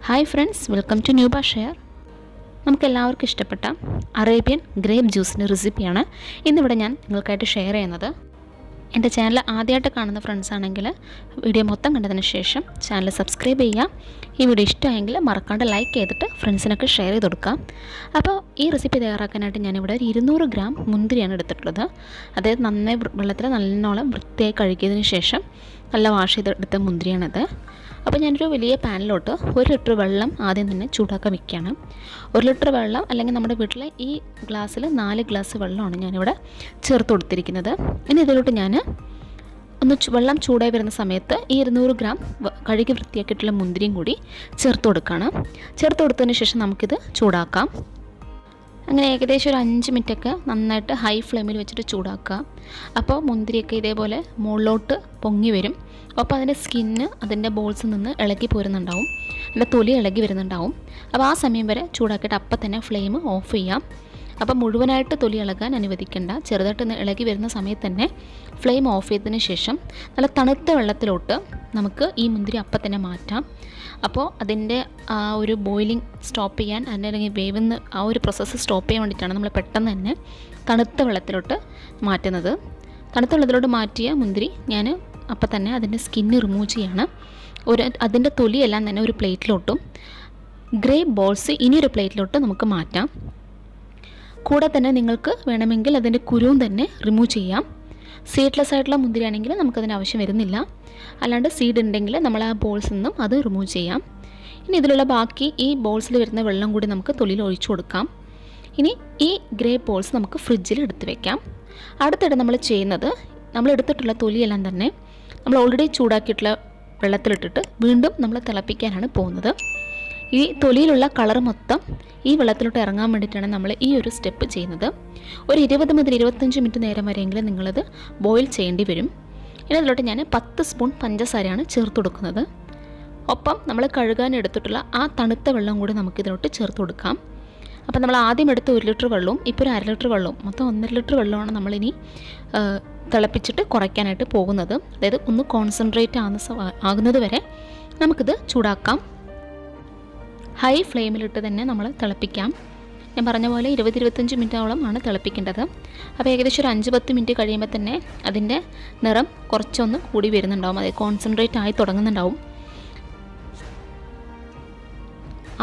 Hi friends, welcome to Nubas share. നമുക്കെല്ലാവർക്കും ഇഷ്ടപ്പെട്ട Arabian grape ജ്യൂസിൻ്റെ റെസിപ്പിയാണ് ഇന്നിവിടെ ഞാൻ നിങ്ങൾക്കായിട്ട് ഷെയർ ചെയ്യുന്നത്. എൻ്റെ ചാനൽ ആദ്യമായിട്ട് കാണുന്ന ഫ്രണ്ട്സ് ആണെങ്കിൽ വീഡിയോ മൊത്തം കണ്ടതിന് ശേഷം ചാനൽ സബ്സ്ക്രൈബ് ചെയ്യുക. ഈ വീഡിയോ ഇഷ്ടമായെങ്കിൽ മറക്കാണ്ട് ലൈക്ക് ചെയ്തിട്ട് ഫ്രണ്ട്സിനൊക്കെ ഷെയർ ചെയ്ത് കൊടുക്കാം. അപ്പോൾ ഈ റെസിപ്പി തയ്യാറാക്കാനായിട്ട് ഞാനിവിടെ 200 ഗ്രാം മുന്തിരിയാണ് എടുത്തിട്ടുള്ളത്. അതായത് നന്നായി വെള്ളത്തിൽ നല്ലോണം വൃത്തിയായി കഴുകിയതിന് ശേഷം നല്ല വാഷ് ചെയ്തെടുത്ത മുന്തിരിയാണത്. അപ്പോൾ ഞാനൊരു വലിയ പാനിലോട്ട് 1 ലിറ്റർ വെള്ളം ആദ്യം തന്നെ ചൂടാക്കാൻ വയ്ക്കുകയാണ്. 1 ലിറ്റർ വെള്ളം അല്ലെങ്കിൽ നമ്മുടെ വീട്ടിലെ ഈ ഗ്ലാസ്സിൽ 4 ഗ്ലാസ് വെള്ളമാണ് ഞാനിവിടെ ചേർത്ത് കൊടുത്തിരിക്കുന്നത്. ഇനി ഇതിലോട്ട് ഞാൻ വെള്ളം ചൂടായി വരുന്ന സമയത്ത് ഈ 200 ഗ്രാം കഴുകി വൃത്തിയാക്കിയിട്ടുള്ള മുന്തിരിയും കൂടി ചേർത്ത് കൊടുക്കുകയാണ്. ചേർത്ത് കൊടുത്തതിന് ശേഷം നമുക്കിത് ചൂടാക്കാം. അങ്ങനെ ഏകദേശം ഒരു 5 മിനിറ്റൊക്കെ നന്നായിട്ട് ഹൈ ഫ്ലെയിമിൽ വെച്ചിട്ട് ചൂടാക്കുക. അപ്പോൾ മുന്തിരിയൊക്കെ ഇതേപോലെ മുകളിലോട്ട് പൊങ്ങി വരും. അപ്പോൾ അതിൻ്റെ സ്കിന്ന് അതിൻ്റെ ബോൾസിൽ നിന്ന് ഇളകി പോരുന്നുണ്ടാവും, അതിൻ്റെ തൊലി ഇളകി വരുന്നുണ്ടാവും. അപ്പോൾ ആ സമയം വരെ ചൂടാക്കിയിട്ട് അപ്പം തന്നെ ഫ്ലെയിം ഓഫ് ചെയ്യാം. അപ്പോൾ മുഴുവനായിട്ട് തൊലി ഇളകാൻ അനുവദിക്കേണ്ട, ചെറുതായിട്ട് ഇളകി വരുന്ന സമയത്ത് തന്നെ ഫ്ലെയിം ഓഫ് ചെയ്തതിന് ശേഷം നല്ല തണുത്ത വെള്ളത്തിലോട്ട് നമുക്ക് ഈ മുന്തിരി അപ്പം തന്നെ മാറ്റാം. അപ്പോൾ അതിൻ്റെ ആ ഒരു ബോയിലിംഗ് സ്റ്റോപ്പ് ചെയ്യാൻ, അതിൻ്റെ അല്ലെങ്കിൽ വേവുന്ന ആ ഒരു പ്രോസസ്സ് സ്റ്റോപ്പ് ചെയ്യാൻ വേണ്ടിയിട്ടാണ് നമ്മൾ പെട്ടെന്ന് തന്നെ തണുത്ത വെള്ളത്തിലോട്ട് മാറ്റുന്നത്. തണുത്ത വെള്ളത്തിലോട്ട് മാറ്റിയ മുന്തിരി ഞാൻ അപ്പം തന്നെ അതിൻ്റെ സ്കിന്ന് റിമൂവ് ചെയ്യാണ്. അതിൻ്റെ തൊലിയെല്ലാം തന്നെ ഒരു പ്ലേറ്റിലോട്ടും ഗ്രേപ്പ് ബോൾസ് ഇനിയൊരു പ്ലേറ്റിലോട്ട് നമുക്ക് മാറ്റാം. കൂടെ തന്നെ നിങ്ങൾക്ക് വേണമെങ്കിൽ അതിൻ്റെ കുരുവും തന്നെ റിമൂവ് ചെയ്യാം. സീഡ്ലെസ് ആയിട്ടുള്ള മുന്തിരി ആണെങ്കിൽ നമുക്കതിന് ആവശ്യം വരുന്നില്ല. അല്ലാണ്ട് സീഡ് ഉണ്ടെങ്കിൽ നമ്മൾ ആ ബോൾസിൽ നിന്നും അത് റിമൂവ് ചെയ്യാം. ഇനി ഇതിലുള്ള ബാക്കി ഈ ബോൾസിൽ വരുന്ന വെള്ളം കൂടി നമുക്ക് തൊലിയിൽ ഒഴിച്ചു കൊടുക്കാം. ഇനി ഈ ഗ്രേപ്പ് ബോൾസ് നമുക്ക് ഫ്രിഡ്ജിൽ എടുത്ത് വെക്കാം. അടുത്തിടെ നമ്മൾ ചെയ്യുന്നത്, നമ്മൾ എടുത്തിട്ടുള്ള തൊലിയെല്ലാം തന്നെ നമ്മൾ ഓൾറെഡി ചൂടാക്കിയിട്ടുള്ള വെള്ളത്തിലിട്ടിട്ട് വീണ്ടും നമ്മൾ തിളപ്പിക്കാനാണ് പോകുന്നത്. ഈ തൊലിയിലുള്ള കളർ മൊത്തം ഈ വെള്ളത്തിലോട്ട് ഇറങ്ങാൻ വേണ്ടിയിട്ടാണ് നമ്മൾ ഈ ഒരു സ്റ്റെപ്പ് ചെയ്യുന്നത്. ഒരു 20 മുതൽ 25 മിനിറ്റ് നേരം വരെയെങ്കിലും നിങ്ങളത് ബോയിൽ ചെയ്യേണ്ടി വരും. ഇനി അതിലോട്ട് ഞാൻ 10 സ്പൂൺ പഞ്ചസാരയാണ് ചേർത്ത് കൊടുക്കുന്നത്. ഒപ്പം നമ്മൾ കഴുകാൻ എടുത്തിട്ടുള്ള ആ തണുത്ത വെള്ളം കൂടി നമുക്കിതിലോട്ട് ചേർത്ത് കൊടുക്കാം. അപ്പോൾ നമ്മൾ ആദ്യം എടുത്ത 1 ലിറ്റർ വെള്ളവും ഇപ്പോൾ ഒരു 1/2 ലിറ്റർ വെള്ളവും, മൊത്തം 1.5 ലിറ്റർ വെള്ളമാണ് നമ്മളിനി തിളപ്പിച്ചിട്ട് കുറയ്ക്കാനായിട്ട് പോകുന്നത്. അതായത് ഒന്ന് കോൺസെൻട്രേറ്റ് ആകുന്നത് വരെ നമുക്കിത് ചൂടാക്കാം. ഹൈ ഫ്ലെയിമിലിട്ട് തന്നെ നമ്മൾ തിളപ്പിക്കാം. ഞാൻ പറഞ്ഞ പോലെ 20-25 മിനിറ്റോളം ആണ് തിളപ്പിക്കേണ്ടത്. അപ്പോൾ ഏകദേശം ഒരു 5-10 മിനിറ്റ് കഴിയുമ്പോൾ തന്നെ അതിൻ്റെ നിറം കുറച്ചൊന്ന് കൂടി വരുന്നുണ്ടാവും, അതായത് കോൺസെൻട്രേറ്റ് ആയി തുടങ്ങുന്നുണ്ടാവും.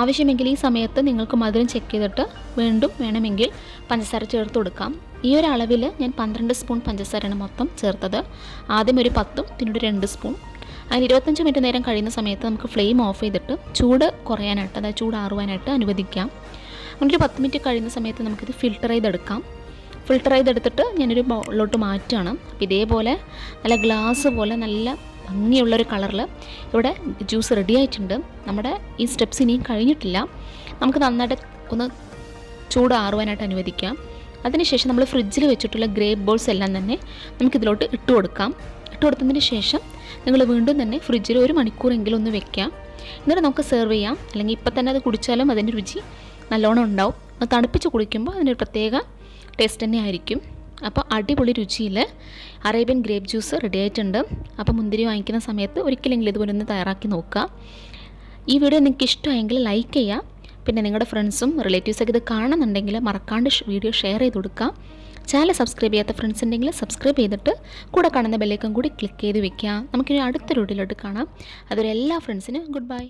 ആവശ്യമെങ്കിൽ ഈ സമയത്ത് നിങ്ങൾക്ക് മധുരം ചെക്ക് ചെയ്തിട്ട് വീണ്ടും വേണമെങ്കിൽ പഞ്ചസാര ചേർത്ത് കൊടുക്കാം. ഈ ഒരു അളവിൽ ഞാൻ 12 സ്പൂൺ പഞ്ചസാരയാണ് മൊത്തം ചേർത്തത്. ആദ്യം ഒരു 10, പിന്നീട് 2 സ്പൂൺ. അതിന് 25 മിനിറ്റ് നേരം കഴിയുന്ന സമയത്ത് നമുക്ക് ഫ്ലെയിം ഓഫ് ചെയ്തിട്ട് ചൂട് കുറയാനായിട്ട്, അതായത് ചൂടാറുവാനായിട്ട് അനുവദിക്കാം. അങ്ങനെ ഒരു 10 മിനിറ്റ് കഴിയുന്ന സമയത്ത് നമുക്കിത് ഫിൽട്ടർ ചെയ്തെടുക്കാം. ഫിൽട്ടർ ചെയ്തെടുത്തിട്ട് ഞാനൊരു ബൗളിലോട്ട് മാറ്റുകയാണ്. അപ്പോൾ ഇതേപോലെ നല്ല ഗ്ലാസ് പോലെ നല്ല ഭംഗിയുള്ളൊരു കളറിൽ ഇവിടെ ജ്യൂസ് റെഡി ആയിട്ടുണ്ട്. നമ്മുടെ ഈ സ്റ്റെപ്സ് ഇനിയും കഴിഞ്ഞിട്ടില്ല. നമുക്ക് നന്നായിട്ട് ഒന്ന് ചൂടാറുവാനായിട്ട് അനുവദിക്കാം. അതിനുശേഷം നമ്മൾ ഫ്രിഡ്ജിൽ വെച്ചിട്ടുള്ള ഗ്രേപ്പ് ബോൾസ് എല്ലാം തന്നെ നമുക്കിതിലോട്ട് ഇട്ട് കൊടുക്കാം. ഇട്ട് കൊടുത്തതിന് ശേഷം നിങ്ങൾ വീണ്ടും തന്നെ ഫ്രിഡ്ജിൽ 1 മണിക്കൂറെങ്കിലും ഒന്ന് വെക്കാം. എന്നിട്ട് നമുക്ക് സെർവ് ചെയ്യാം. അല്ലെങ്കിൽ ഇപ്പം തന്നെ അത് കുടിച്ചാലും അതിൻ്റെ രുചി നല്ലോണം ഉണ്ടാവും. അത് തണുപ്പിച്ച് കുടിക്കുമ്പോൾ അതിനൊരു പ്രത്യേക ടേസ്റ്റ് തന്നെ ആയിരിക്കും. അപ്പോൾ അടിപൊളി രുചിയിൽ അറേബ്യൻ ഗ്രേപ്പ് ജ്യൂസ് റെഡി ആയിട്ടുണ്ട്. അപ്പോൾ മുന്തിരി വാങ്ങിക്കുന്ന സമയത്ത് ഒരിക്കലെങ്കിലും ഇതുപോലെ ഒന്ന് തയ്യാറാക്കി നോക്കുക. ഈ വീഡിയോ നിങ്ങൾക്ക് ഇഷ്ടമായെങ്കിൽ ലൈക്ക് ചെയ്യുക. പിന്നെ നിങ്ങളുടെ ഫ്രണ്ട്സും റിലേറ്റീവ്സൊക്കെ ഇത് കാണുന്നുണ്ടെങ്കിൽ മറക്കാണ്ട് വീഡിയോ ഷെയർ ചെയ്ത് കൊടുക്കുക. ചാനൽ സബ്സ്ക്രൈബ് ചെയ്യാത്ത ഫ്രണ്ട്സ് ഉണ്ടെങ്കിൽ സബ്സ്ക്രൈബ് ചെയ്തിട്ട് കൂടെ കാണുന്ന ബെല്ലൈക്കൺ കൂടി ക്ലിക്ക് ചെയ്ത് വെക്കുക. നമുക്കിനി അടുത്തൊരു വീഡിയോയിലോട്ട് കാണാം. അതുവരെ എല്ലാ ഫ്രണ്ട്സിനും ഗുഡ് ബൈ.